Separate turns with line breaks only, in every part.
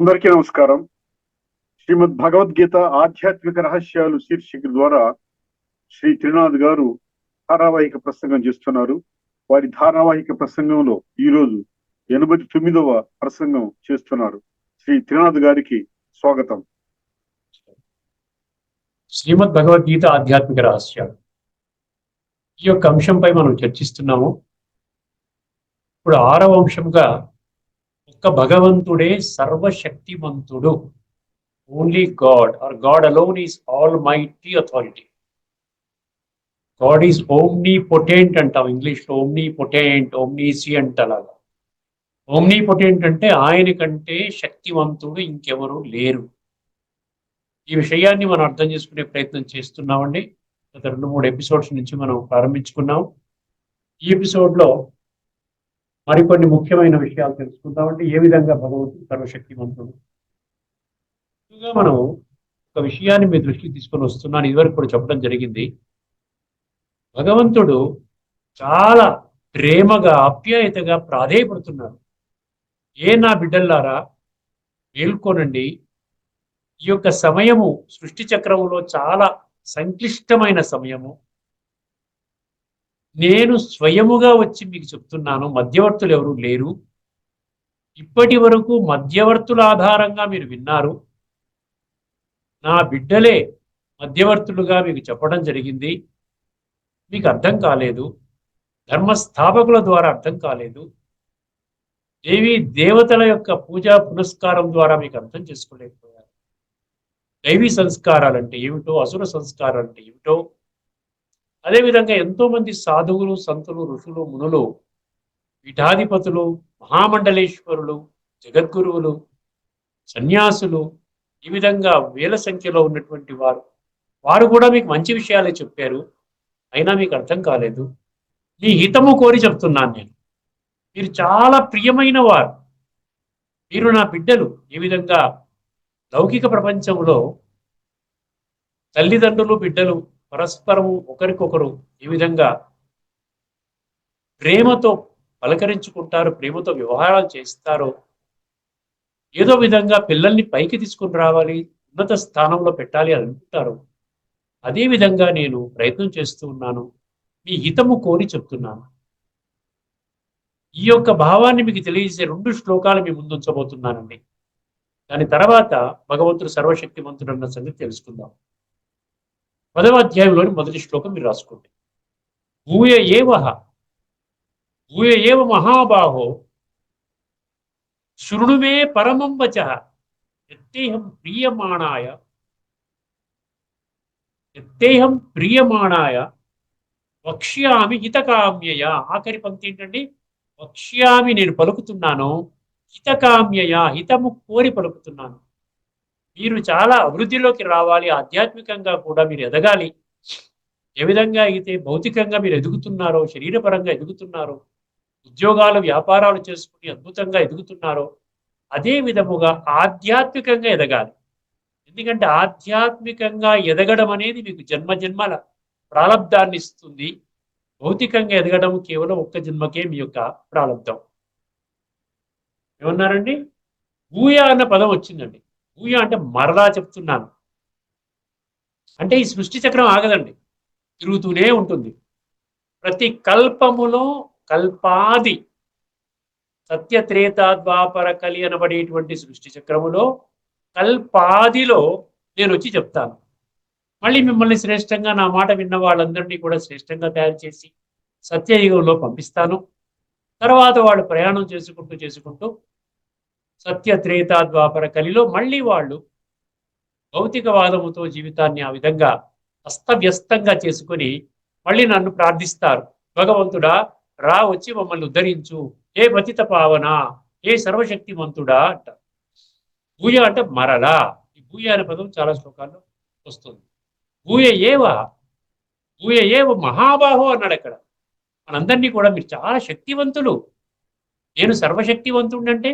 అందరికీ నమస్కారం. శ్రీమద్ భగవద్గీత ఆధ్యాత్మిక రహస్యాలు శీర్షిక ద్వారా శ్రీ త్రినాథ్ గారు ధారావాహిక ప్రసంగం చేస్తున్నారు. వారి ధారావాహిక ప్రసంగంలో ఈరోజు 89వ ప్రసంగం చేస్తున్నారు. శ్రీ త్రినాథ్ గారికి స్వాగతం.
శ్రీమద్ భగవద్గీత ఆధ్యాత్మిక రహస్యాలు ఈ యొక్క అంశంపై మనం చర్చిస్తున్నాము. ఇప్పుడు 6వ అంశంగా ఒక్క భగవంతుడే సర్వశక్తిమంతుడు. Only God or God alone is almighty authority. God is omnipotent అంటాం ఇంగ్లీష్లో. ఓమ్నీ పొటెంట్, ఓమ్నీసి అంటలాగా. ఓమ్నీ పొటెంట్ అంటే ఆయన కంటే శక్తివంతుడు ఇంకెవరు లేరు. ఈ విషయాన్ని మనం అర్థం చేసుకునే ప్రయత్నం చేస్తున్నామండి. గత 2-3 ఎపిసోడ్స్ నుంచి మనం ప్రారంభించుకున్నాం. ఈ ఎపిసోడ్లో మరికొన్ని ముఖ్యమైన విషయాలు తెలుసుకుందామంటే ఏ విధంగా భగవంతుడు సర్వశక్తివంతుడు. ముందుగా మనం ఒక విషయాన్ని మీ దృష్టికి తీసుకొని వస్తున్నాను. ఇదివరకు కూడా చెప్పడం జరిగింది. భగవంతుడు చాలా ప్రేమగా ఆప్యాయతగా ప్రాధేయపడుతున్నాడు. నా బిడ్డల్లారా మేల్కొనండి. ఈ యొక్క సమయము సృష్టి చక్రంలో చాలా సంక్లిష్టమైన సమయము. నేను స్వయముగా వచ్చి మీకు చెప్తున్నాను, మధ్యవర్తులు ఎవరు లేరు. ఇప్పటి వరకు మధ్యవర్తుల ఆధారంగా మీరు విన్నారు. నా బిడ్డలే మధ్యవర్తులుగా మీకు చెప్పడం జరిగింది. మీకు అర్థం కాలేదు. ధర్మస్థాపకుల ద్వారా అర్థం కాలేదు. దేవీ దేవతల యొక్క పూజా పునస్కారం ద్వారా మీకు అర్థం చేసుకోలేకపోయారు. దైవీ సంస్కారాలు అంటే ఏమిటో, అసుర సంస్కారాలు అంటే ఏమిటో, అదేవిధంగా ఎంతో మంది సాధువులు, సంతులు, ఋషులు, మునులు, పీఠాధిపతులు, మహామండలేశ్వరులు, జగద్గురువులు, సన్యాసులు, ఈ విధంగా వేల సంఖ్యలో ఉన్నటువంటి వారు కూడా మీకు మంచి విషయాలే చెప్పారు. అయినా మీకు అర్థం కాలేదు. మీ హితము కోరి చెప్తున్నాను నేను. మీరు చాలా ప్రియమైన వారు. మీరు నా బిడ్డలు. ఈ విధంగా లౌకిక ప్రపంచంలో తల్లిదండ్రులు, బిడ్డలు పరస్పరము ఒకరికొకరు ఈ విధంగా ప్రేమతో పలకరించుకుంటారు, ప్రేమతో వ్యవహారాలు చేస్తారు. ఏదో విధంగా పిల్లల్ని పైకి తీసుకుని రావాలి, ఉన్నత స్థానంలో పెట్టాలి అని అనుకుంటారు. అదేవిధంగా నేను ప్రయత్నం చేస్తూ ఉన్నాను. మీ హితము కోరి చెప్తున్నాను. ఈ యొక్క భావాన్ని మీకు తెలియజేసే 2 శ్లోకాలు మీ ముందు ఉంచబోతున్నానండి. దాని తర్వాత భగవంతుడు సర్వశక్తిమంతుడు అన్న సంగతి తెలుసుకుందాం. 10వ అధ్యాయంలోని మొదటి శ్లోకం మీరు రాసుకోండి. భూయ ఏవ మహాబాహో శృణు మే పరమం వచః యత్తేహం ప్రియమాణాయ వక్ష్యామి హితకామ్యయ. ఆఖరి పంక్తి ఏంటండి? వక్ష్యామి, నేను పలుకుతున్నాను, హితకామ్యయ, హితము కోరి పలుకుతున్నాను. మీరు చాలా అభివృద్ధిలోకి రావాలి, ఆధ్యాత్మికంగా కూడా మీరు ఎదగాలి. ఏ విధంగా అయితే భౌతికంగా మీరు ఎదుగుతున్నారో, శరీరపరంగా ఎదుగుతున్నారో, ఉద్యోగాలు వ్యాపారాలు చేసుకుని అద్భుతంగా ఎదుగుతున్నారో, అదే విధముగా ఆధ్యాత్మికంగా ఎదగాలి. ఎందుకంటే ఆధ్యాత్మికంగా ఎదగడం అనేది మీకు జన్మజన్మల ప్రారంధాన్ని ఇస్తుంది. భౌతికంగా ఎదగడం కేవలం ఒక్క జన్మకే మీ యొక్క ప్రారంధం. ఏమన్నారండి? భూయ అన్న పదం వచ్చిందండి. భూయ అంటే మరలా చెప్తున్నాను. అంటే ఈ సృష్టి చక్రం ఆగదండి, తిరుగుతూనే ఉంటుంది. ప్రతి కల్పములో కల్పాది సత్యత్రేత ద్వాపర కలి అనబడేటువంటి సృష్టి చక్రములో కల్పాదిలో నేను వచ్చి చెప్తాను. మళ్ళీ మిమ్మల్ని శ్రేష్టంగా, నా మాట విన్న వాళ్ళందరినీ కూడా శ్రేష్టంగా తయారు చేసి సత్యయుగంలో పంపిస్తాను. తర్వాత వాళ్ళు ప్రయాణం చేసుకుంటూ సత్యత్రేత ద్వాపర కలిలో మళ్ళీ వాళ్ళు భౌతికవాదముతో జీవితాన్ని ఆ విధంగా అస్తవ్యస్తంగా చేసుకొని మళ్ళీ నన్ను ప్రార్థిస్తారు. భగవంతుడా, రా, వచ్చి మమ్మల్ని ఉద్ధరించు, ఏ పతిత పావన, ఏ సర్వశక్తిమంతుడా అంట. భూయ అంటే మరలా. ఈ భూయ అనే పదం చాలా శ్లోకాల్లో వస్తుంది. భూయ ఏవ మహాబాహో అన్నాడు అక్కడ. మనందరినీ కూడా మీరు చాలా శక్తివంతులు. నేను సర్వశక్తివంతుడు అంటే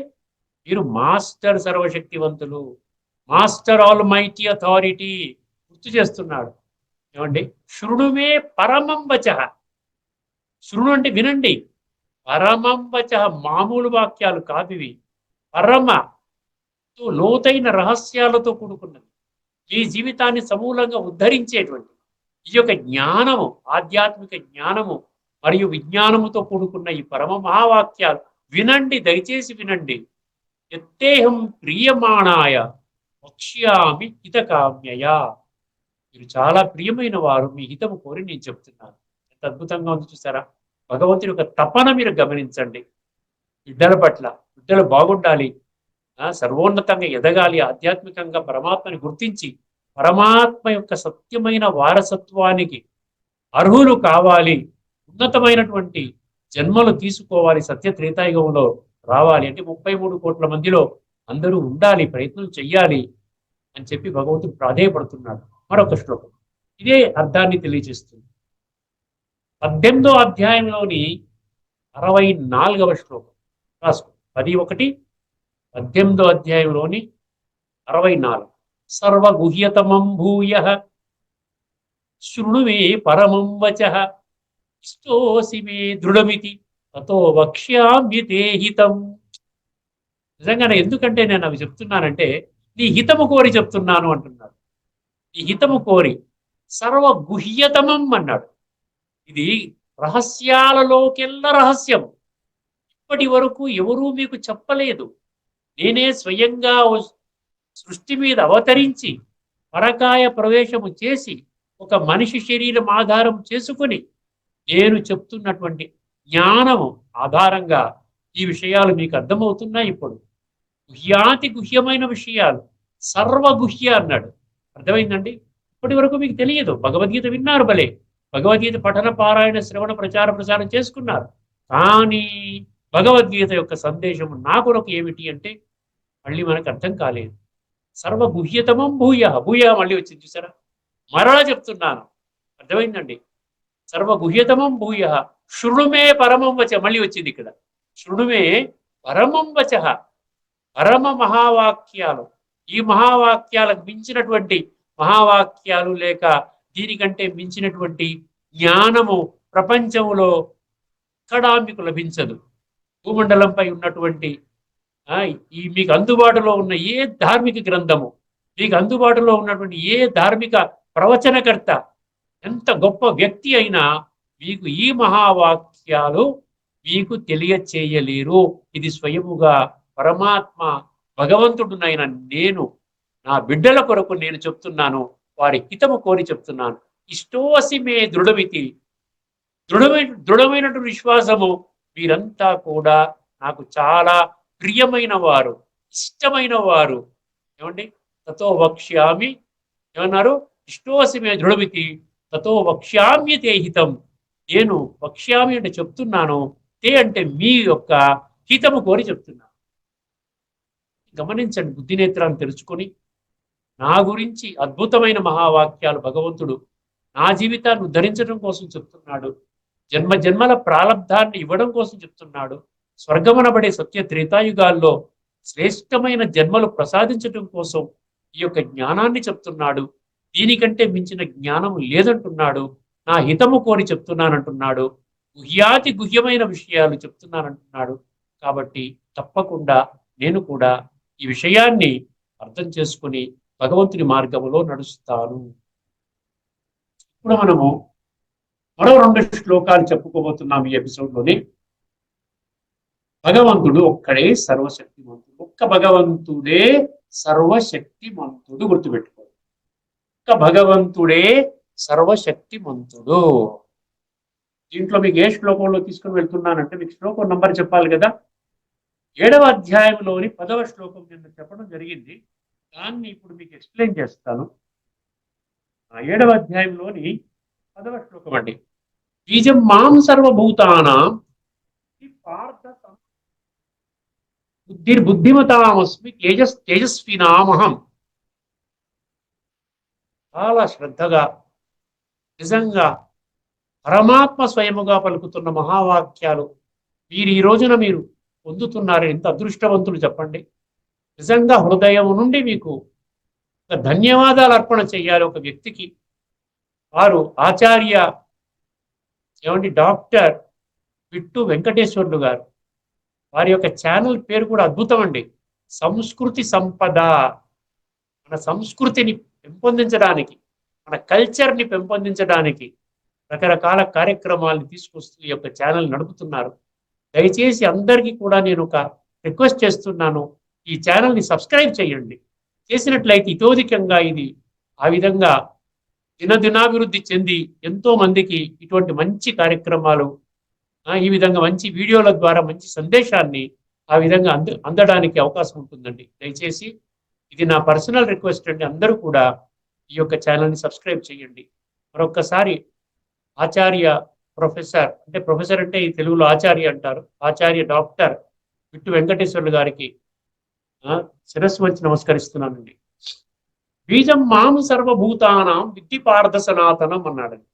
మీరు మాస్టర్ సర్వశక్తివంతులు, మాస్టర్ ఆల్ మైటీ అథారిటీ గుర్తు చేస్తున్నాడు. ఏమండి? శృణుమే పరమం వచః. శృణు అంటే వినండి. పరమం వచః మామూలు వాక్యాలు కాదు ఇవి. పరమ లోతైన రహస్యాలతో కూడుకున్నది. మీ జీవితాన్ని సమూలంగా ఉద్ధరించేటువంటి ఈ యొక్క జ్ఞానము, ఆధ్యాత్మిక జ్ఞానము మరియు విజ్ఞానముతో కూడుకున్న ఈ పరమ మహావాక్యాలు వినండి, దయచేసి వినండి. ఎత్తేహం ప్రియమాణాయ వక్ష్యామి హితకామ్యయ. మీరు చాలా ప్రియమైన వారు, మీ హితము కోరి నేను చెప్తున్నాను. ఎంత అద్భుతంగా ఉంది చూసారా? భగవంతుని యొక్క తపన మీరు గమనించండి. బిడ్డల పట్ల, బిడ్డలు బాగుండాలి, సర్వోన్నతంగా ఎదగాలి, ఆధ్యాత్మికంగా పరమాత్మని గుర్తించి పరమాత్మ యొక్క సత్యమైన వారసత్వానికి అర్హులు కావాలి, ఉన్నతమైనటువంటి జన్మలు తీసుకోవాలి, సత్య త్రేతాయుగంలో రావాలి అంటే 33 కోట్ల మందిలో అందరూ ఉండాలి, ప్రయత్నం చెయ్యాలి అని చెప్పి భగవంతుడు ప్రాధేయపడుతున్నాడు. మరొక శ్లోకం ఇదే అర్థాన్ని తెలియజేస్తుంది. 18వ అధ్యాయంలోని 64వ శ్లోకం రాసుకో. 10:1 18వ అధ్యాయంలోని 64. సర్వగుహ్యతమం భూయః శృణు మే పరమం వచః ఇష్టోసి మే దృఢమితి తతో వక్ష్యామ్యతే హితం. నిజంగానే ఎందుకంటే నేను అవి చెప్తున్నానంటే నీ హితము కోరి చెప్తున్నాను అంటున్నాడు. నీ హితము కోరి సర్వగుహ్యతమం అన్నాడు. ఇది రహస్యాలలోకెల్లా రహస్యం. ఇప్పటి వరకు ఎవరూ మీకు చెప్పలేదు. నేనే స్వయంగా సృష్టి మీద అవతరించి పరకాయ ప్రవేశము చేసి ఒక మనిషి శరీరం ఆధారం చేసుకుని నేను చెప్తున్నటువంటి జ్ఞానము ఆధారంగా ఈ విషయాలు మీకు అర్థమవుతున్నాయి. ఇప్పుడు గుహ్యాతి గుహ్యమైన విషయాలు, సర్వగుహ్య అన్నాడు. అర్థమైందండి? ఇప్పటి వరకు మీకు తెలియదు. భగవద్గీత విన్నారు, భలే భగవద్గీత పఠన పారాయణ శ్రవణ ప్రచారం చేసుకున్నారు. కానీ భగవద్గీత యొక్క సందేశం నా కొరకు ఏమిటి అంటే మళ్ళీ మనకు అర్థం కాలేదు. సర్వగుహ్యతమం భూయ, భూయ మళ్ళీ వచ్చింది చూసారా? మరలా చెప్తున్నాను, అర్థమైందండి? సర్వగుహ్యతమం భూయ శృణుమే పరమం వచ, మళ్ళీ వచ్చింది ఇక్కడ. శృణుమే పరమం వచ, పరమ మహావాక్యాలు. ఈ మహావాక్యాలకు మించినటువంటి మహావాక్యాలు లేక దీనికంటే మించినటువంటి జ్ఞానము ప్రపంచంలో ఎక్కడా మీకు లభించదు. భూమండలంపై ఉన్నటువంటి ఈ మీకు అందుబాటులో ఉన్న ఏ ధార్మిక గ్రంథము, మీకు అందుబాటులో ఉన్నటువంటి ఏ ధార్మిక ప్రవచనకర్త, ఎంత గొప్ప వ్యక్తి అయినా మీకు ఈ మహావాక్యాలు మీకు తెలియచేయలేరు. ఇది స్వయముగా పరమాత్మ భగవంతుడునైన నేను నా బిడ్డల కొరకు నేను చెప్తున్నాను, వారి హితము కోరి చెప్తున్నాను. ఇష్టోసి మే దృఢమితి, దృఢమైనటువంటి విశ్వాసము. వీరంతా కూడా నాకు చాలా ప్రియమైన వారు, ఇష్టమైన వారు. ఏమండి? తతో వక్ష్యామి, ఏమన్నారు? ఇష్టోసి మే దృఢమితి తతో వక్ష్యామ్యతే హితం. నేను వక్ష్యామి అంటే చెప్తున్నాను, తే అంటే మీ యొక్క హితము కోరి చెప్తున్నాను. గమనించండి, బుద్ధినేత్రాన్ని తెరుచుకొని నా గురించి అద్భుతమైన మహావాక్యాలు భగవంతుడు నా జీవితాన్ని ఉద్ధరించడం కోసం చెప్తున్నాడు. జన్మ జన్మల ప్రారంధాన్ని ఇవ్వడం కోసం చెప్తున్నాడు. స్వర్గమనబడే సత్య త్రేతాయుగాల్లో శ్రేష్టమైన జన్మలు ప్రసాదించడం కోసం ఈ యొక్క జ్ఞానాన్ని చెప్తున్నాడు. దీనికంటే మించిన జ్ఞానం లేదంటున్నాడు. నా హితము కోరి చెప్తున్నానంటున్నాడు. గుహ్యాతి గుహ్యమైన విషయాలు చెప్తున్నానంటున్నాడు. కాబట్టి తప్పకుండా నేను కూడా ఈ విషయాన్ని అర్థం చేసుకుని భగవంతుని మార్గంలో నడుస్తాను. ఇప్పుడు మనము మరో 2 శ్లోకాలు చెప్పుకోబోతున్నాం ఈ ఎపిసోడ్లోని. భగవంతుడు ఒక్కడే సర్వశక్తిమంతుడు. ఒక్క భగవంతుడే సర్వశక్తిమంతుడు. గుర్తుపెట్టుకోండి, ఒక్క భగవంతుడే సర్వశక్తిమంతుడు. దీంట్లో మీకు ఏ శ్లోకంలో తీసుకుని వెళ్తున్నానంటే మీకు శ్లోకం నంబర్ చెప్పాలి కదా. 7వ అధ్యాయంలోని 10వ శ్లోకం కింద చెప్పడం జరిగింది. దాన్ని ఇప్పుడు మీకు ఎక్స్ప్లెయిన్ చేస్తాను. 7వ అధ్యాయంలోని 10వ శ్లోకం అండి. బీజం మాం సర్వభూతానాం బుద్ధిర్బుద్ధిమతామస్మి తేజస్వినామహం. చాలా శ్రద్ధగా నిజంగా పరమాత్మ స్వయముగా పలుకుతున్న మహావాక్యాలు మీరు ఈ రోజున మీరు పొందుతున్నారు. ఎంత అదృష్టవంతులు చెప్పండి. నిజంగా హృదయం నుండి మీకు ఒక ధన్యవాదాలు అర్పణ చేయాలి ఒక వ్యక్తికి. వారు ఆచార్య డాక్టర్ బిట్టు వెంకటేశ్వర్లు గారు. వారి యొక్క ఛానల్ పేరు కూడా అద్భుతం అండి. సంస్కృతి సంపద, మన సంస్కృతిని పెంపొందించడానికి, మన కల్చర్ని పెంపొందించడానికి రకరకాల కార్యక్రమాలను తీసుకొస్తూ ఈ యొక్క ఛానల్ నడుపుతున్నారు. దయచేసి అందరికీ కూడా నేను ఒక రిక్వెస్ట్ చేస్తున్నాను, ఈ ఛానల్ని సబ్స్క్రైబ్ చేయండి. చేసినట్లయితే ఇతోధికంగా ఇది ఆ విధంగా దినదినాభివృద్ధి చెంది ఎంతో మందికి ఇటువంటి మంచి కార్యక్రమాలు, ఈ విధంగా మంచి వీడియోల ద్వారా మంచి సందేశాన్ని ఆ విధంగా అందడానికి అవకాశం ఉంటుందండి. దయచేసి ఇది నా పర్సనల్ రిక్వెస్ట్ అండి, అందరూ కూడా ఈ యొక్క ఛానల్ని సబ్స్క్రైబ్ చేయండి. మరొక్కసారి ఆచార్య ప్రొఫెసర్ అంటే ఈ తెలుగులో ఆచార్య అంటారు, ఆచార్య డాక్టర్ విట్టు వెంకటేశ్వర్లు గారికి శిరస్సు వంచి నమస్కరిస్తున్నానండి. బీజం మాము సర్వభూతానం విద్ధి పార్థ సనాతనం అన్నాడండి.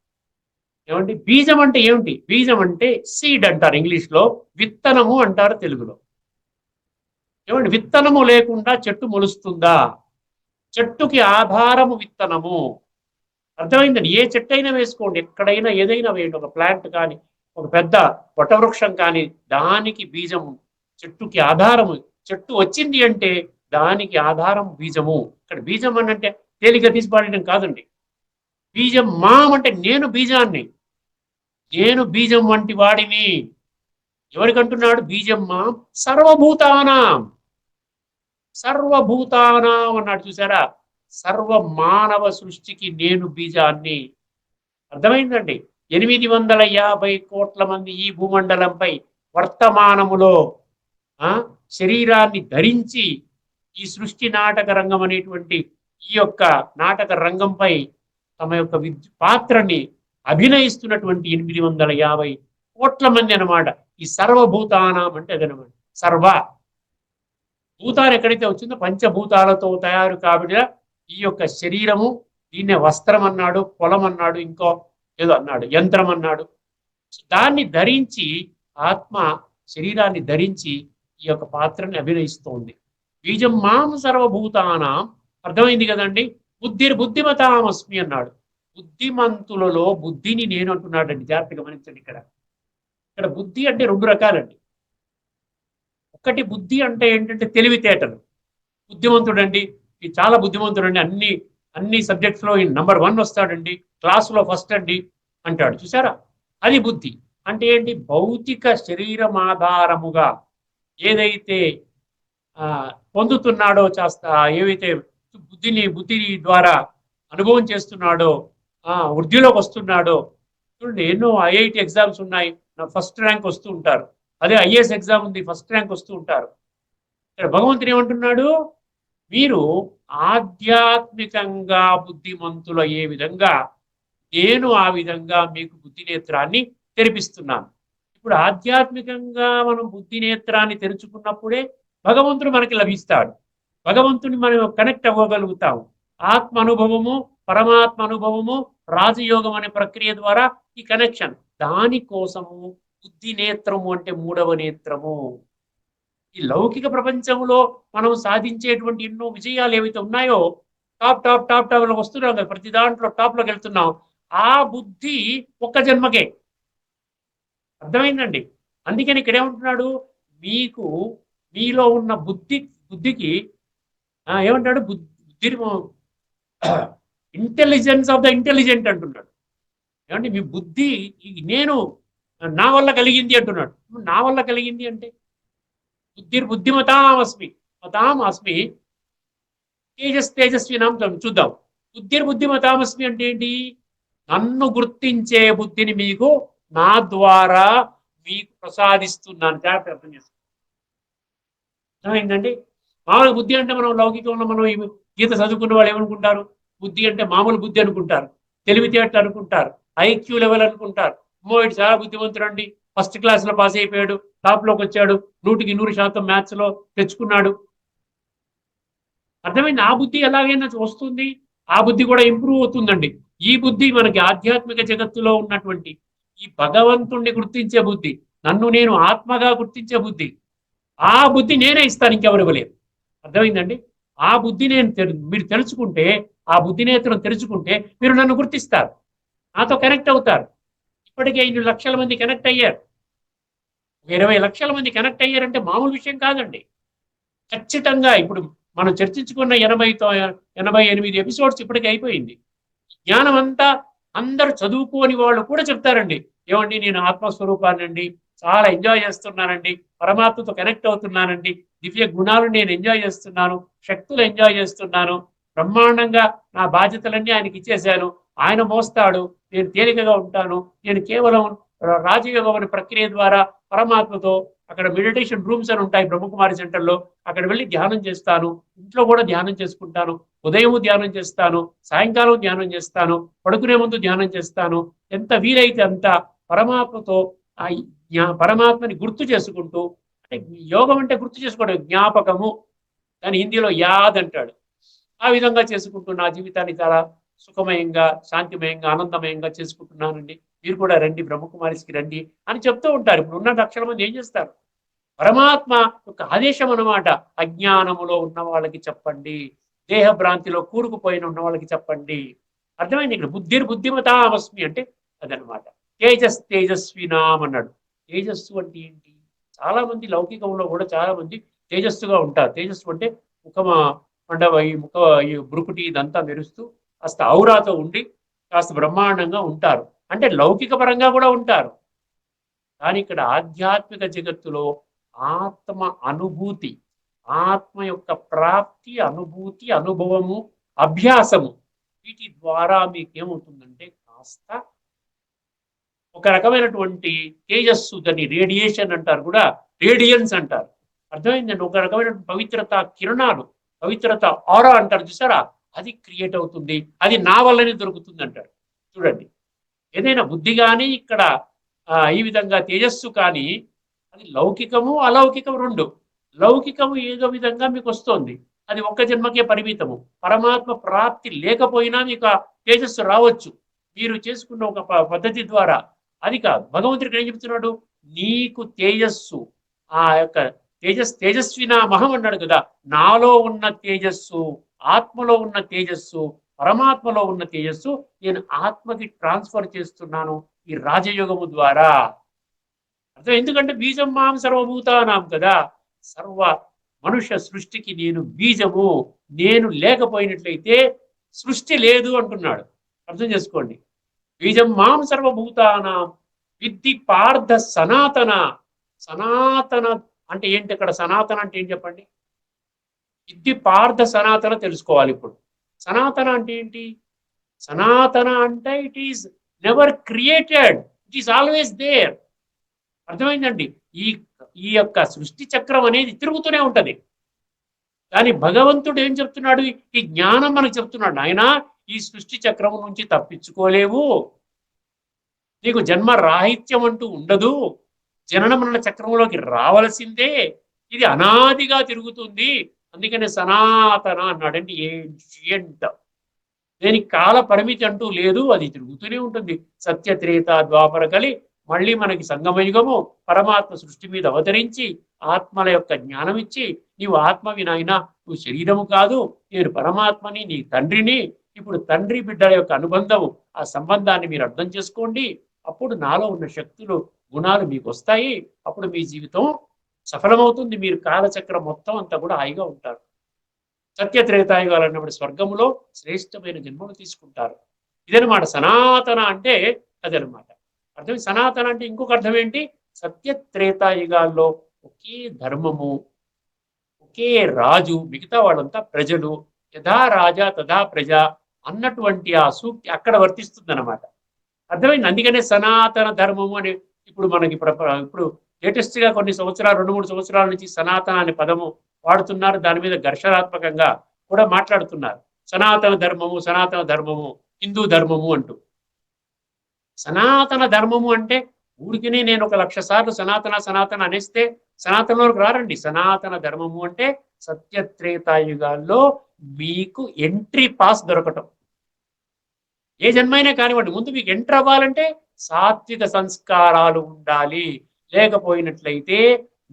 ఏమండి బీజం అంటే ఏమిటి? బీజం అంటే సీడ్ అంటారు ఇంగ్లీష్లో, విత్తనము అంటారు తెలుగులో. ఏమండి విత్తనము లేకుండా చెట్టు మొలుస్తుందా? చెట్టుకి ఆధారము విత్తనము. అర్థమైందండి. ఏ చెట్టు అయినా వేసుకోండి, ఎక్కడైనా ఏదైనా వేయండి, ఒక ప్లాంట్ కానీ ఒక పెద్ద వటవృక్షం కానీ, దానికి బీజము, చెట్టుకి ఆధారము. చెట్టు వచ్చింది అంటే దానికి ఆధారం బీజము. ఇక్కడ బీజం అని అంటే తేలిక తీసిపాడడం కాదండి. బీజం మాం అంటే నేను బీజాన్ని, నేను బీజం వంటి వాడిని. ఎవరికంటున్నాడు? బీజం మాం సర్వభూతానాం, సర్వభూతానాం అన్నాడు. చూసారా? సర్వ మానవ సృష్టికి నేను బీజాన్ని. అర్థమైందండి. 850 కోట్ల మంది ఈ భూమండలంపై వర్తమానములో శరీరాన్ని ధరించి ఈ సృష్టి నాటక రంగం అనేటువంటి ఈ యొక్క నాటక రంగంపై తమ యొక్క పాత్రని అభినయిస్తున్నటువంటి 850 కోట్ల మంది అనమాట. ఈ సర్వభూతానం అంటే అదనమాట. సర్వ భూతాలు ఎక్కడైతే వచ్చిందో పంచభూతాలతో తయారు కాబడిన ఈ యొక్క శరీరము, దీన్నే వస్త్రం అన్నాడు, పొలం అన్నాడు, ఇంకో ఏదో అన్నాడు, యంత్రం అన్నాడు. దాన్ని ధరించి ఆత్మ శరీరాన్ని ధరించి ఈ యొక్క పాత్రని అభినయిస్తోంది. బీజం మాం సర్వభూతానాం. అర్థమైంది కదండి. బుద్ధిమతామస్మి అన్నాడు. బుద్ధిమంతులలో బుద్ధిని నేను అంటున్నాడండి. జాగ్రత్తగా గమనించండి. ఇక్కడ బుద్ధి అంటే 2 రకాలండి. ఒకటి బుద్ధి అంటే ఏంటంటే తెలివితేటలు. బుద్ధిమంతుడండి, చాలా బుద్ధిమంతుడండి, అన్ని సబ్జెక్ట్స్లో నంబర్ 1 వస్తాడండి, క్లాసులో ఫస్ట్ అండి అంటాడు. చూసారా? అది బుద్ధి. అంటే ఏంటి? భౌతిక శరీరం ఆధారముగా ఏదైతే పొందుతున్నాడో, ఏవైతే బుద్ధి ద్వారా అనుభవం చేస్తున్నాడో, వృద్ధిలోకి వస్తున్నాడో. చూడండి, ఎన్నో ఐఐటి ఎగ్జామ్స్ ఉన్నాయి, ఫస్ట్ ర్యాంక్ వస్తూ ఉంటారు. అదే ఐఏఎస్ ఎగ్జామ్ ఉంది, ఫస్ట్ ర్యాంక్ వస్తూ ఉంటారు. ఇక్కడ భగవంతుడు ఏమంటున్నాడు? మీరు ఆధ్యాత్మికంగా బుద్ధిమంతులు అయ్యే విధంగా నేను ఆ విధంగా మీకు బుద్ధి నేత్రాన్ని తెరిపిస్తున్నాను. ఇప్పుడు ఆధ్యాత్మికంగా మనం బుద్ధి నేత్రాన్ని తెరుచుకున్నప్పుడే భగవంతుడు మనకి లభిస్తాడు. భగవంతుని మనం కనెక్ట్ అవ్వగలుగుతాము. ఆత్మ అనుభవము, పరమాత్మ అనుభవము, రాజయోగం అనే ప్రక్రియ ద్వారా ఈ కనెక్షన్. దానికోసము బుద్ధి నేత్రము అంటే 3వ నేత్రము. ఈ లౌకిక ప్రపంచంలో మనం సాధించేటువంటి ఎన్నో విజయాలు ఏవైతే ఉన్నాయో, టాప్ వస్తున్నాం కదా, ప్రతి దాంట్లో టాప్లోకి వెళ్తున్నాం. ఆ బుద్ధి ఒక్క జన్మకే. అర్థమైందండి. అందుకని ఇక్కడ ఏమంటున్నాడు? మీలో ఉన్న బుద్ధికి ఏమంటాడు? బుద్ధి ఇంటెలిజెన్స్ ఆఫ్ ద ఇంటెలిజెంట్ అంటున్నాడు. ఏమంటే మీ బుద్ధి నేను నా వల్ల కలిగింది అంటున్నాడు. నా వల్ల కలిగింది అంటే బుద్ధిమతామస్మి తేజస్వినాం. చూద్దాం. బుద్ధిమతామస్మి అంటే ఏంటి? నన్ను గుర్తించే బుద్ధిని మీకు నా ద్వారా మీకు ప్రసాదిస్తున్నాను. జాగ్రత్త అర్థం చేసుకోండి. అర్థమైందండి. మామూలు బుద్ధి అంటే మనం లౌకికంలో మనం గీత చదువుకున్న వాళ్ళు ఏమనుకుంటారు? బుద్ధి అంటే మామూలు బుద్ధి అనుకుంటారు, తెలివితేటలు అనుకుంటారు, ఐక్యూ లెవెల్ అనుకుంటారు. ఇటు చాలా బుద్ధిమంతుడు అండి, ఫస్ట్ క్లాస్లో పాస్ అయిపోయాడు, టాప్లోకి వచ్చాడు, 100కి 100% మ్యాథ్స్లో తెచ్చుకున్నాడు. అర్థమైంది. ఆ బుద్ధి ఎలాగైనా వస్తుంది, ఆ బుద్ధి కూడా ఇంప్రూవ్ అవుతుందండి. ఈ బుద్ధి మనకి ఆధ్యాత్మిక జగత్తులో ఉన్నటువంటి ఈ భగవంతుణ్ణి గుర్తించే బుద్ధి, నన్ను నేను ఆత్మగా గుర్తించే బుద్ధి, ఆ బుద్ధి నేనే ఇస్తాను, ఇంకెవరు ఇవ్వలేరు. అర్థమైందండి. ఆ బుద్ధి మీరు తెలుసుకుంటే, ఆ బుద్ధి నేత్రం తెరుచుకుంటే మీరు నన్ను గుర్తిస్తారు, నాతో కనెక్ట్ అవుతారు. ఇప్పటికే 2 లక్షల మంది కనెక్ట్ అయ్యారు. 20 లక్షల మంది కనెక్ట్ అయ్యారంటే మామూలు విషయం కాదండి. ఖచ్చితంగా ఇప్పుడు మనం చర్చించుకున్న 88 ఎపిసోడ్స్ ఇప్పటికి అయిపోయింది. జ్ఞానం అంతా అందరు చదువుకోని వాళ్ళు కూడా చెప్తారండి, ఏమండి నేను ఆత్మస్వరూపానండి, చాలా ఎంజాయ్ చేస్తున్నానండి, పరమాత్మతో కనెక్ట్ అవుతున్నానండి, దివ్య గుణాలు నేను ఎంజాయ్ చేస్తున్నాను, శక్తులు ఎంజాయ్ చేస్తున్నాను, బ్రహ్మాండంగా నా బాధ్యతలన్నీ ఆయనకి ఇచ్చేశాను, ఆయన మోస్తాడు, నేను తేలికగా ఉంటాను, నేను కేవలం రాజయోగం అనే ప్రక్రియ ద్వారా పరమాత్మతో, అక్కడ మెడిటేషన్ రూమ్స్ అని ఉంటాయి బ్రహ్మకుమారి సెంటర్లో, అక్కడ వెళ్ళి ధ్యానం చేస్తాను, ఇంట్లో కూడా ధ్యానం చేసుకుంటాను, ఉదయం ధ్యానం చేస్తాను, సాయంకాలం ధ్యానం చేస్తాను, పడుకునే ముందు ధ్యానం చేస్తాను, ఎంత వీలైతే అంత పరమాత్మతో పరమాత్మని గుర్తు చేసుకుంటూ, అంటే యోగం అంటే గుర్తు చేసుకోవడం, జ్ఞాపకము, దాని హిందీలో యాద్ అంటాడు. ఆ విధంగా చేసుకుంటూ నా జీవితాన్ని చాలా సుఖమయంగా, శాంతిమయంగా, ఆనందమయంగా చేసుకుంటున్నానండి, మీరు కూడా రండి, బ్రహ్మకుమారిస్కి రండి అని చెప్తూ ఉంటారు. ఇప్పుడు ఉన్న లక్షల మంది ఏం చేస్తారు? పరమాత్మ యొక్క ఆదేశం అన్నమాట. అజ్ఞానములో ఉన్న వాళ్ళకి చెప్పండి, దేహభ్రాంతిలో కూరుకుపోయిన ఉన్న వాళ్ళకి చెప్పండి. అర్థమైంది? ఇక్కడ బుద్ధిమతామస్మి అంటే అదనమాట. తేజస్వినాం అన్నాడు. తేజస్సు అంటే ఏంటి? చాలా మంది లౌకికంలో కూడా చాలా మంది తేజస్సుగా ఉంటారు. తేజస్సు అంటే ముఖమ మండవ, ఈ బ్రుకుటి ఇదంతా మెరుస్తూ కాస్త ఔరాతో ఉండి కాస్త బ్రహ్మాండంగా ఉంటారు. అంటే లౌకిక పరంగా కూడా ఉంటారు. కానీ ఇక్కడ ఆధ్యాత్మిక జగత్తులో ఆత్మ అనుభూతి, ఆత్మ యొక్క ప్రాప్తి, అనుభూతి, అనుభవము, అభ్యాసము, వీటి ద్వారా మీకేమవుతుందంటే కాస్త ఒక రకమైనటువంటి తేజస్సు, దాన్ని రేడియేషన్ అంటారు కూడా, రేడియన్స్ అంటారు. అర్థమైందండి? ఒక రకమైన పవిత్రత కిరణాలు, పవిత్రత ఆరా అంటారు చూసారా, అది క్రియేట్ అవుతుంది. అది నా వల్లనే దొరుకుతుంది అంటారు. చూడండి, ఏదైనా బుద్ధి కానీ ఇక్కడ ఈ విధంగా తేజస్సు కానీ, అది లౌకికము అలౌకికము రెండు. లౌకికము ఏదో విధంగా మీకు వస్తుంది, అది ఒక్క జన్మకే పరిమితము. పరమాత్మ ప్రాప్తి లేకపోయినా మీకు ఆ తేజస్సు రావచ్చు, మీరు చేసుకున్న ఒక పద్ధతి ద్వారా. అది కాదు, భగవంతుడికి ఏం చెప్తున్నాడు? నీకు తేజస్సు, ఆ యొక్క తేజస్వినా మహం అన్నాడు కదా, నాలో ఉన్న తేజస్సు, ఆత్మలో ఉన్న తేజస్సు, పరమాత్మలో ఉన్న తేజస్సు నేను ఆత్మకి ట్రాన్స్ఫర్ చేస్తున్నాను ఈ రాజయోగము ద్వారా. అర్థం? ఎందుకంటే బీజం మాం సర్వభూతానాం కదా, సర్వ మనుష్య సృష్టికి నేను బీజము, నేను లేకపోయినట్లయితే సృష్టి లేదు అంటున్నాడు. అర్థం చేసుకోండి. బీజం మాం సర్వభూతానాం విద్ధి పార్థ సనాతన. సనాతన అంటే ఏంటి? అక్కడ సనాతన అంటే ఏంటి చెప్పండి? విద్ధి పార్థ సనాతన తెలుసుకోవాలి. ఇప్పుడు సనాతన అంటే ఏంటి? సనాతన అంటే it is never created, it is always there. అర్థమైందండి? ఈ ఈ యొక్క సృష్టి చక్రం అనేది తిరుగుతూనే ఉంటది. కానీ భగవంతుడు ఏం చెప్తున్నాడు? ఈ జ్ఞానం మనకు చెప్తున్నాడు, ఆయన ఈ సృష్టి చక్రం నుంచి తప్పించుకోలేవు, నీకు జన్మ రాహిత్యం అంటూ ఉండదు, జనన మరణ చక్రంలోకి రావలసిందే, ఇది అనాదిగా తిరుగుతుంది, అందుకనే సనాతన అన్నాడండి. ఏన్షియంట్, దేనికి కాల పరిమితి అంటూ లేదు, అది తిరుగుతూనే ఉంటుంది. సత్యత్రేత ద్వాపర కలి మళ్ళీ మనకి సంగమయుగము, పరమాత్మ సృష్టి మీద అవతరించి ఆత్మల యొక్క జ్ఞానం ఇచ్చి, నీవు ఆత్మవి నాయనా, నువ్వు శరీరము కాదు, నేను పరమాత్మని, నీ తండ్రిని. ఇప్పుడు తండ్రి బిడ్డల యొక్క అనుబంధము, ఆ సంబంధాన్ని మీరు అర్థం చేసుకోండి, అప్పుడు నాలో ఉన్న శక్తులు, గుణాలు మీకు వస్తాయి, అప్పుడు మీ జీవితం సఫలమవుతుంది, మీరు కాలచక్రం మొత్తం అంతా కూడా హాయిగా ఉంటారు. సత్యత్రేతాయుగాలు అన్నప్పుడు స్వర్గములో శ్రేష్టమైన జన్మను తీసుకుంటారు. ఇదనమాట సనాతన అంటే, అదనమాట అర్థం. సనాతన అంటే ఇంకొక అర్థం ఏంటి? సత్యత్రేతాయుగాల్లో ఒకే ధర్మము, ఒకే రాజు, మిగతా వాళ్ళంతా ప్రజలు, యథా రాజా తథా ప్రజ అన్నటువంటి ఆ సూక్తి అక్కడ వర్తిస్తుంది అనమాట. అర్థమైంది? అందుకనే సనాతన ధర్మము అని ఇప్పుడు మనకి ఇప్పుడు లేటెస్ట్ గా కొన్ని సంవత్సరాలు, 2-3 సంవత్సరాల నుంచి సనాతన అనే పదము వాడుతున్నారు. దాని మీద ఘర్షణాత్మకంగా కూడా మాట్లాడుతున్నారు. సనాతన ధర్మము, సనాతన ధర్మము, హిందూ ధర్మము అంటూ. సనాతన ధర్మము అంటే ఊరికినే నేను 1,00,000 సార్లు సనాతన సనాతన అనేస్తే సనాతనంలోకి రారండి. సనాతన ధర్మము అంటే సత్యత్రేతాయుగాల్లో మీకు ఎంట్రీ పాస్ దొరకటం. ఏ జన్మైనా కానివ్వండి, ముందు మీకు ఎంటర్ అవ్వాలంటే సాత్విక సంస్కారాలు ఉండాలి, లేకపోయినట్లయితే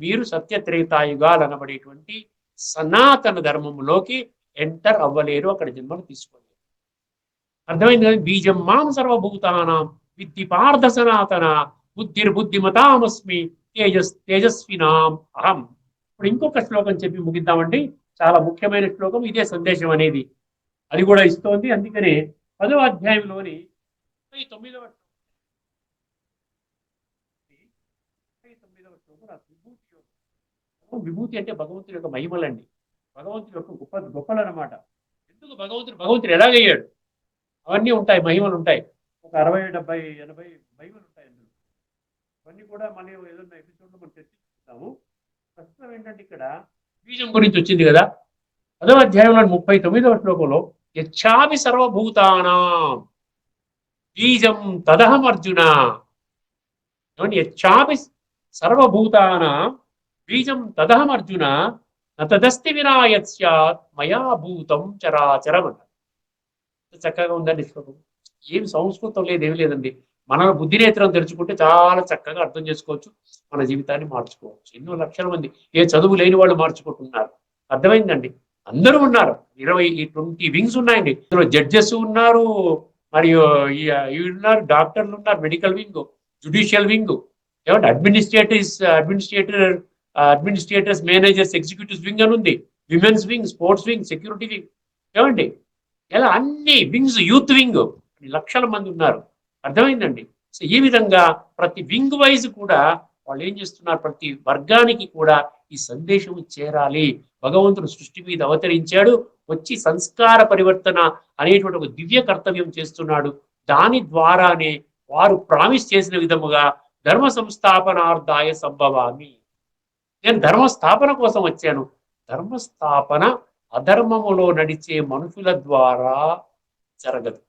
మీరు సత్యత్రేతాయుగాలు అనబడేటువంటి సనాతన ధర్మములోకి ఎంటర్ అవ్వలేరు, అక్కడ జన్మను తీసుకోలేరు. అర్థమైంది కదా? బీజం మాం సర్వభూతానాం విద్ధి పార్థ సనాతన బుద్ధిర్బుద్ధిమతామస్మి తేజస్వినాం అహం. ఇప్పుడు ఇంకొక శ్లోకం చెప్పి ముగిద్దామండి. చాలా ముఖ్యమైన శ్లోకం ఇదే సందేశం అనేది అది కూడా ఇస్తోంది. అందుకనే 10వ అధ్యాయంలోని 39వ శ్లోకం విభూతి యోగం. విభూతి అంటే భగవంతుడి యొక్క మహిమలండి, భగవంతుడి యొక్క గొప్పలు అన్నమాట. ఎందుకు భగవంతుడు ఎలాగయ్యాడు అవన్నీ ఉంటాయి, మహిమలు ఉంటాయి. ఒక 60, 70, 80 మహిమలు ఉంటాయి అందులో. అవన్నీ కూడా మనం ఏదన్నా ఎపిసోడ్లో మనం చర్చించుకుంటాము. ప్రస్తుతం ఏంటంటే ఇక్కడ బీజం గురించి వచ్చింది కదా. 10వ అధ్యాయంలో 39వ శ్లోకంలో యచ్చాపి సర్వభూతానాం బీజం తదహం అర్జున. ఏమంటే యచ్చాపి సర్వభూతానాం బీజం తదహం అర్జున నతదస్తి వినాయత్ స్యాత్ మయా భూతం చరాచరం అన్నారు. చక్కగా ఉందండి శ్లోకం. ఏమి సంస్కృతం లేదు, ఏమి లేదండి. మన బుద్ధినేత్రం తెరుచుకుంటే చాలా చక్కగా అర్థం చేసుకోవచ్చు, మన జీవితాన్ని మార్చుకోవచ్చు. ఎన్నో లక్షల మంది ఏ చదువు లేని వాళ్ళు మార్చుకుంటున్నారు. అర్థమైందండి. అందరూ ఉన్నారు. 20 వింగ్స్ ఉన్నాయండి. ఇందులో జడ్జెస్ ఉన్నారు, మరియు ఉన్నారు, డాక్టర్లు ఉన్నారు, మెడికల్ వింగ్, జుడిషియల్ వింగ్, ఏమంటే అడ్మినిస్ట్రేటర్స్, మేనేజర్స్, ఎగ్జిక్యూటివ్స్ వింగ్ అని ఉంది, women's wing, sports wing, security wing, ఏమండి ఇలా అన్ని వింగ్స్, యూత్ వింగ్, లక్షల మంది ఉన్నారు. అర్థమైందండి. సో ఈ విధంగా ప్రతి వింగ్ వైజ్ కూడా వాళ్ళు ఏం చేస్తున్నారు, ప్రతి వర్గానికి కూడా ఈ సందేశం చేరాలి. భగవంతుడు సృష్టి మీద అవతరించాడు, వచ్చి సంస్కార పరివర్తన అనేటువంటి ఒక దివ్య కర్తవ్యం చేస్తున్నాడు. దాని ద్వారానే వారు ప్రామిస్ చేసిన విధముగా ధర్మ సంస్థాపనార్థాయ సంభవామి, నేను ధర్మస్థాపన కోసం వచ్చాను. ధర్మస్థాపన అధర్మములో నడిచే మనుషుల ద్వారా జరగదు.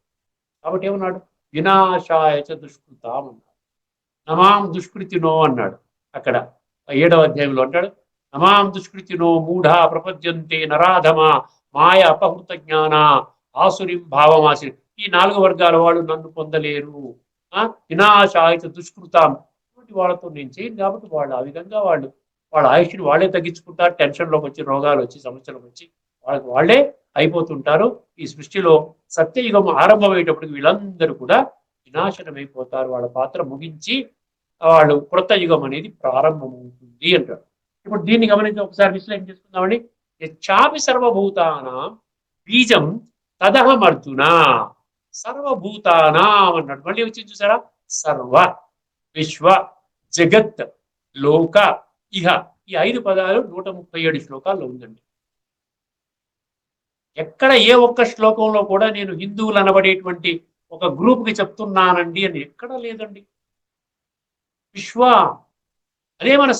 కాబట్టి ఏమన్నాడు, వినాశాయ చ దుష్కృతాం అన్నాడు. నమాం దుష్కృతినో అన్నాడు. అక్కడ 7వ అధ్యాయంలో అంటాడు, నమాం దుష్కృతినో మూఢా ప్రపద్యంతే నరాధమ మాయ అపహృత జ్ఞాన ఆసురిం భావమాసి. ఈ 4 వర్గాల వాళ్ళు నన్ను పొందలేరు. వినాశాయ చ దుష్కృతాం, వాళ్ళతో నేను చేయను. కాబట్టి వాళ్ళు ఆ విధంగా వాళ్ళ ఆయుష్ని వాళ్ళే తగ్గించుకుంటారు. టెన్షన్లోకి వచ్చి, రోగాలు వచ్చి, సమస్యలకు వచ్చి వాళ్ళే అయిపోతుంటారు. ఈ సృష్టిలో సత్యయుగం ఆరంభమయ్యేటప్పటికి వీళ్ళందరూ కూడా వినాశనమైపోతారు. వాళ్ళ పాత్ర ముగించి వాళ్ళు క్రొత్త యుగం అనేది ప్రారంభమవుతుంది అంటారు. ఇప్పుడు దీన్ని గమనించి ఒకసారి విశ్లేషణ చేసుకుందామండి. చాపి సర్వభూతానాం బీజం తదహం అర్జున. సర్వభూతానాం అన్నాడు. మళ్ళీ వచ్చి చూసారా, సర్వ, విశ్వ, జగత్, లోక, ఇహ, ఈ 5 పదాలు 137 శ్లోకాల్లో ఉందండి. ఎక్కడ ఏ ఒక్క శ్లోకంలో కూడా నేను హిందువులు అనబడేటువంటి ఒక గ్రూప్కి చెప్తున్నానండి అని ఎక్కడా లేదండి. విశ్వ, అదే మన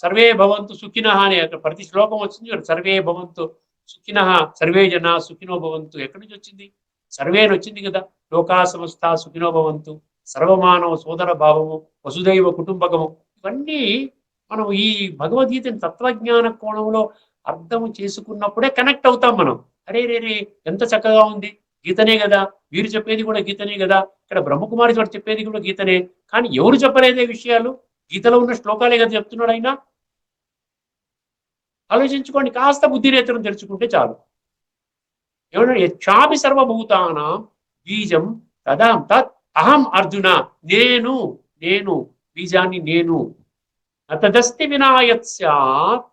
సర్వే భవంతు సుఖినః అనే ప్రతి శ్లోకం వచ్చింది. సర్వే భవంతు సుఖినః, సర్వే జనా సుఖినో భవంతు ఎక్కడి నుంచి వచ్చింది? సర్వే అని వచ్చింది కదా. లోకా సమస్త సుఖినో భవంతు, సర్వమానవ సోదర భావము, వసుదైవ కుటుంబకము, ఇవన్నీ మనం ఈ భగవద్గీతని తత్వజ్ఞాన కోణంలో అర్థం చేసుకున్నప్పుడే కనెక్ట్ అవుతాం మనం. అరే రే ఎంత చక్కగా ఉంది, గీతనే కదా, వీరు చెప్పేది కూడా గీతనే కదా, ఇక్కడ బ్రహ్మకుమారి చోట చెప్పేది కూడా గీతనే. కానీ ఎవరు చెప్పలేదే విషయాలు, గీతలో ఉన్న శ్లోకాలే కదా చెప్తున్నాడు ఆయన. ఆలోచించుకోండి, కాస్త బుద్ధినేత్రం తెరుచుకుంటే చాలు. ఏమన్నా, యచ్చాపి సర్వభూతానాం బీజం తదా తత్ అహం అర్జున, నేను బీజాన్ని నేను, తదస్తి వినాయత్ స్యాత్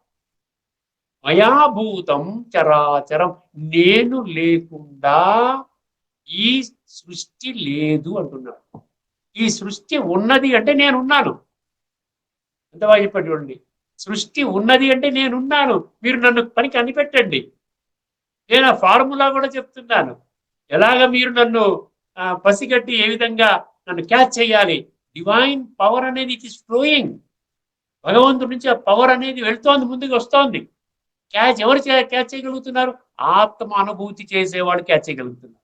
మయా భూతం చరాచరం, నేను లేకుండా ఈ సృష్టి లేదు అంటున్నాడు. ఈ సృష్టి ఉన్నది అంటే నేనున్నాను. ఎంత బాగా చెప్పండి చూడండి. సృష్టి ఉన్నది అంటే నేనున్నాను, మీరు నన్ను పనికి అనిపెట్టండి. నేను ఆ ఫార్ములా కూడా చెప్తున్నాను. ఎలాగ మీరు నన్ను పసిగట్టి ఏ విధంగా నన్ను క్యాచ్ చేయాలి. డివైన్ పవర్ అనేది ఇట్ ఈస్ ఫ్లోయింగ్. భగవంతుడి నుంచి ఆ పవర్ అనేది వెళ్తోంది, ముందుకు వస్తోంది. ఎవరు క్యాచ్ చేయగలుగుతున్నారు? ఆత్మ అనుభూతి చేసేవాడు క్యాచ్ చేయగలుగుతున్నారు.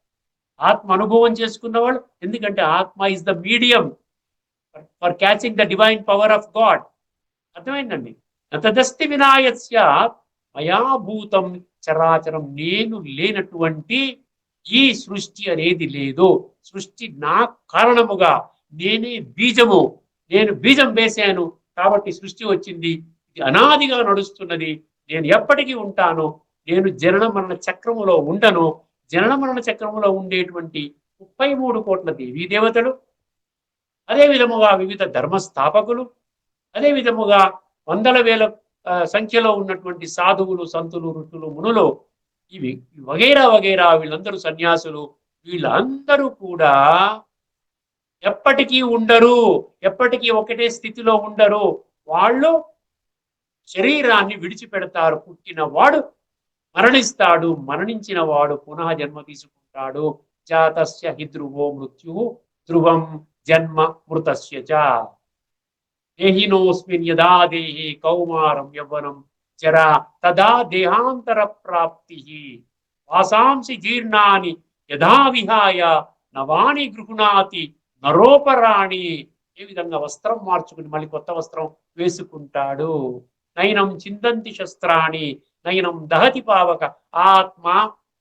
ఆత్మ అనుభవం చేసుకున్నవాడు. ఎందుకంటే ఆత్మ is the medium for catching the divine power of God. అర్థమైందండి. తదస్తి వినాయత్ స్యాత్ మయా భూతం చరాచరం, నేను లేనటువంటి ఈ సృష్టి అనేది లేదు. సృష్టి నా కారణముగా, నేనే బీజము, నేను బీజం వేశాను కాబట్టి సృష్టి వచ్చింది. ఇది అనాదిగా నడుస్తున్నది, నేను ఎప్పటికీ ఉంటాను. నేను జనన మరణ చక్రములో ఉండను. జనన మరణ చక్రములో ఉండేటువంటి 33 కోట్ల దేవీ దేవతలు, అదే విధముగా వివిధ ధర్మస్థాపకులు, అదే విధముగా వందల వేల సంఖ్యలో ఉన్నటువంటి సాధువులు, సంతులు, ఋషులు, మునులు, ఇవి వగైరా వగైరా వీళ్ళందరూ సన్యాసులు, వీళ్ళందరూ కూడా ఎప్పటికీ ఉండరు, ఎప్పటికీ ఒకటే స్థితిలో ఉండరు. వాళ్ళు శరీరాన్ని విడిచిపెడతారు. పుట్టినవాడు మరణిస్తాడు, మరణించిన వాడు పునః జన్మ తీసుకుంటాడు. జాతస్య హి ధ్రువో మృత్యు ధ్రువం జన్మ మృతస్య చ. దేహినోస్మిన్ యదా దేహి కౌమారం యవ్వనం జరా తదా దేహాంతర ప్రాప్తి. వాసాంసి జీర్ణాని యథా విహాయ నవాని గృహుణాతి నరోపరాణి. ఏ విధంగా వస్త్రం మార్చుకుని మళ్ళీ కొత్త వస్త్రం వేసుకుంటాడు. నయనం చిందంతి శస్త్రాణి నయనం దహతి పావక. ఆత్మ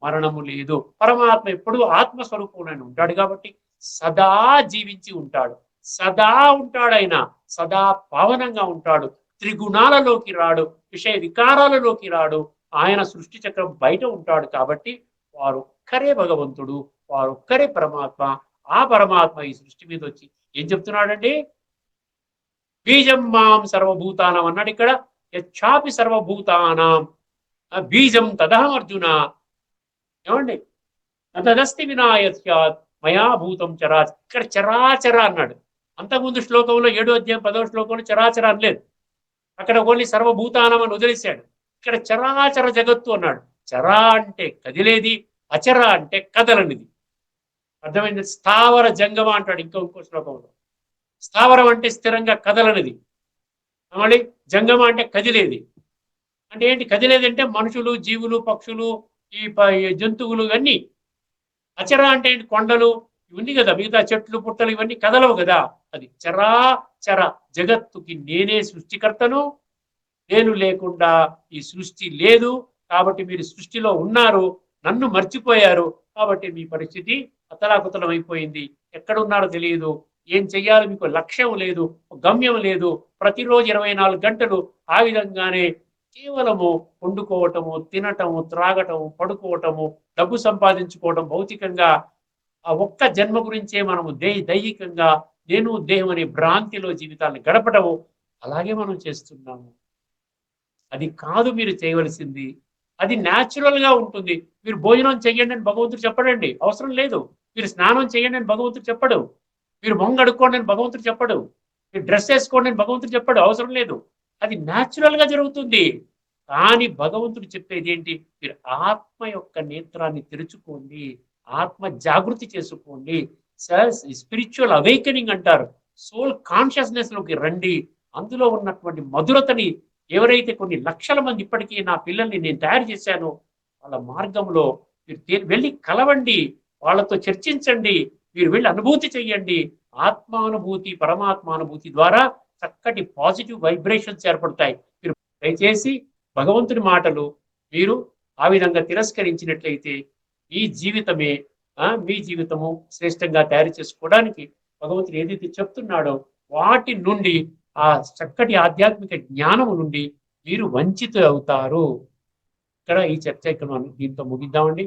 మరణము లేదు. పరమాత్మ ఎప్పుడు ఆత్మస్వరూపంలో ఉంటాడు కాబట్టి సదా జీవించి ఉంటాడు, సదా ఉంటాడు. ఆయన సదా పావనంగా ఉంటాడు. త్రిగుణాలలోకి రాడు, విషయ వికారాలలోకి రాడు. ఆయన సృష్టి చక్రం బయట ఉంటాడు కాబట్టి వారొక్కరే భగవంతుడు, వారొక్కరే పరమాత్మ. ఆ పరమాత్మ ఈ సృష్టి మీద వచ్చి ఏం చెప్తున్నాడండి? బీజం మాం సర్వభూతానం అన్నాడు ఇక్కడ. యచ్చాపి సర్వభూతానాం బీజం తదహం అర్జున. ఏమండి? తదస్తి వినాయస్యాత్ మయా భూతం చరాచర. ఇక్కడ చరాచర అన్నాడు. అంతకుముందు శ్లోకంలో 7వ అధ్యాయం 10వ శ్లోకంలో చరాచర అనలేదు. అక్కడ ఓన్లీ సర్వభూతానం అని వదిలేశాడు. ఇక్కడ చరాచర జగత్తు అన్నాడు. చరా అంటే కదిలేది, అచర అంటే కదలనిది. అర్థమైంది? స్థావర జంగమ అంటాడు ఇంకో శ్లోకంలో. స్థావరం అంటే స్థిరంగా కదలనిది, మళ్ళీ జంగమ అంటే కదిలేది. అంటే ఏంటి? కదిలేది అంటే మనుషులు, జీవులు, పక్షులు, ఈ జంతువులు ఇవన్నీ. అచర అంటే ఏంటి? కొండలు ఇవన్నీ కదా, మిగతా చెట్లు పుట్టలు ఇవన్నీ కదలవు కదా. అది చరాచర జగత్తుకి నేనే సృష్టికర్తను, నేను లేకుండా ఈ సృష్టి లేదు. కాబట్టి మీరు సృష్టిలో ఉన్నారు, నన్ను మర్చిపోయారు. కాబట్టి మీ పరిస్థితి అతలాకుతలం అయిపోయింది. ఎక్కడున్నారో తెలియదు, ఏం చెయ్యాలో మీకు లక్ష్యం లేదు, గమ్యం లేదు. ప్రతిరోజు 24 గంటలు ఆ విధంగానే కేవలము వండుకోవటము, తినటము, త్రాగటము, పడుకోవటము, డబ్బు సంపాదించుకోవటం, భౌతికంగా ఆ ఒక్క జన్మ గురించే మనము దైహికంగా నేను దేహం అనే భ్రాంతిలో జీవితాన్ని గడపటము అలాగే మనం చేస్తున్నాము. అది కాదు మీరు చేయవలసింది. అది న్యాచురల్ గా ఉంటుంది. మీరు భోజనం చెయ్యండి అని భగవంతుడు చెప్పడండి, అవసరం లేదు. మీరు స్నానం చేయండి అని భగవంతుడు చెప్పడు. మీరు మొంగ అడుక్కోండి అని భగవంతుడు చెప్పడు. మీరు డ్రెస్ వేసుకోండి అని భగవంతుడు చెప్పడు, అవసరం లేదు. అది న్యాచురల్ గా జరుగుతుంది. కానీ భగవంతుడు చెప్పేది ఏంటి? మీరు ఆత్మ యొక్క నేత్రాన్ని తెరుచుకోండి, ఆత్మ జాగృతి చేసుకోండి. స్పిరిచువల్ అవేకనింగ్ అంటారు. సోల్ కాన్షియస్నెస్ లోకి రండి. అందులో ఉన్నటువంటి మధురతని ఎవరైతే కొన్ని లక్షల మంది ఇప్పటికీ నా పిల్లల్ని నేను తయారు చేశానో వాళ్ళ మార్గంలో మీరు వెళ్ళి కలవండి, వాళ్ళతో చర్చించండి, మీరు వెళ్ళి అనుభూతి చెయ్యండి. ఆత్మానుభూతి, పరమాత్మానుభూతి ద్వారా చక్కటి పాజిటివ్ వైబ్రేషన్స్ ఏర్పడతాయి. మీరు దయచేసి భగవంతుని మాటలు మీరు ఆ విధంగా తిరస్కరించినట్లయితే మీ జీవితము శ్రేష్టంగా తయారు చేసుకోవడానికి భగవంతుడు ఏదైతే చెప్తున్నాడో వాటి నుండి, ఆ చక్కటి ఆధ్యాత్మిక జ్ఞానము నుండి మీరు వంచిత అవుతారు. ఇక్కడ ఈ చర్చ ఇక్కడ మనం దీంతో ముగిద్దామండి.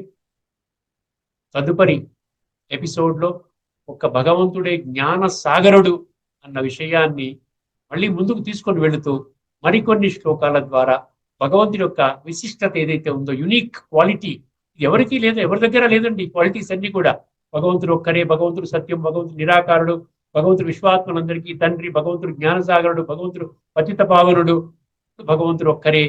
తదుపరి ఎపిసోడ్లో ఒక భగవంతుడే జ్ఞాన సాగరుడు అన్న విషయాన్ని మళ్ళీ ముందుకు తీసుకొని వెళుతూ మరికొన్ని శ్లోకాల ద్వారా భగవంతుడి యొక్క విశిష్టత ఏదైతే ఉందో, యునిక్ క్వాలిటీ, ఎవరికీ లేదు, ఎవరి దగ్గర లేదండి. క్వాలిటీస్ అన్ని కూడా భగవంతుడు ఒక్కరే, భగవంతుడు సత్యం, భగవంతుడు నిరాకారుడు, భగవంతుడు విశ్వాత్మలందరికీ తండ్రి, భగవంతుడు జ్ఞానసాగరుడు, భగవంతుడు పతిత పావనుడు, భగవంతుడు ఒక్కరే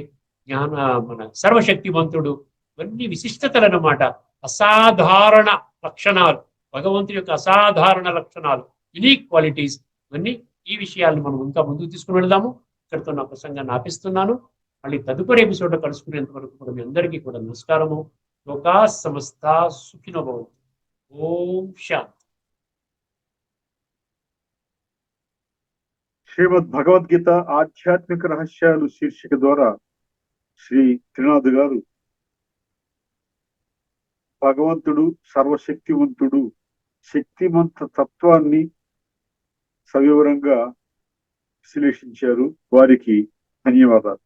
మన సర్వశక్తివంతుడు. ఇవన్నీ విశిష్టతలు అన్నమాట, అసాధారణ లక్షణాలు, భగవంతుడి యొక్క అసాధారణ లక్షణాలు, యునిక్ క్వాలిటీస్. ఇవన్నీ ఈ విషయాలను మనం ఇంకా ముందుకు తీసుకుని వెళదాము. ఇక్కడితో నా ప్రసంగాన్ని ఆపిస్తున్నాను. మళ్ళీ తదుపరి ఎపిసోడ్లో కలుసుకునేంత వరకు కూడా మీ అందరికీ కూడా నమస్కారము. లోకా సమస్త సుఖినో భవంతు. ఓం శాంతి.
శ్రీమద్ భగవద్గీత ఆధ్యాత్మిక రహస్యాలు శీర్షిక ద్వారా శ్రీ త్రినాథ్ గారు భగవంతుడు సర్వశక్తివంతుడు, శక్తిమంత తత్వాన్ని సవివరంగా విశ్లేషించారు. వారికి ధన్యవాదాలు.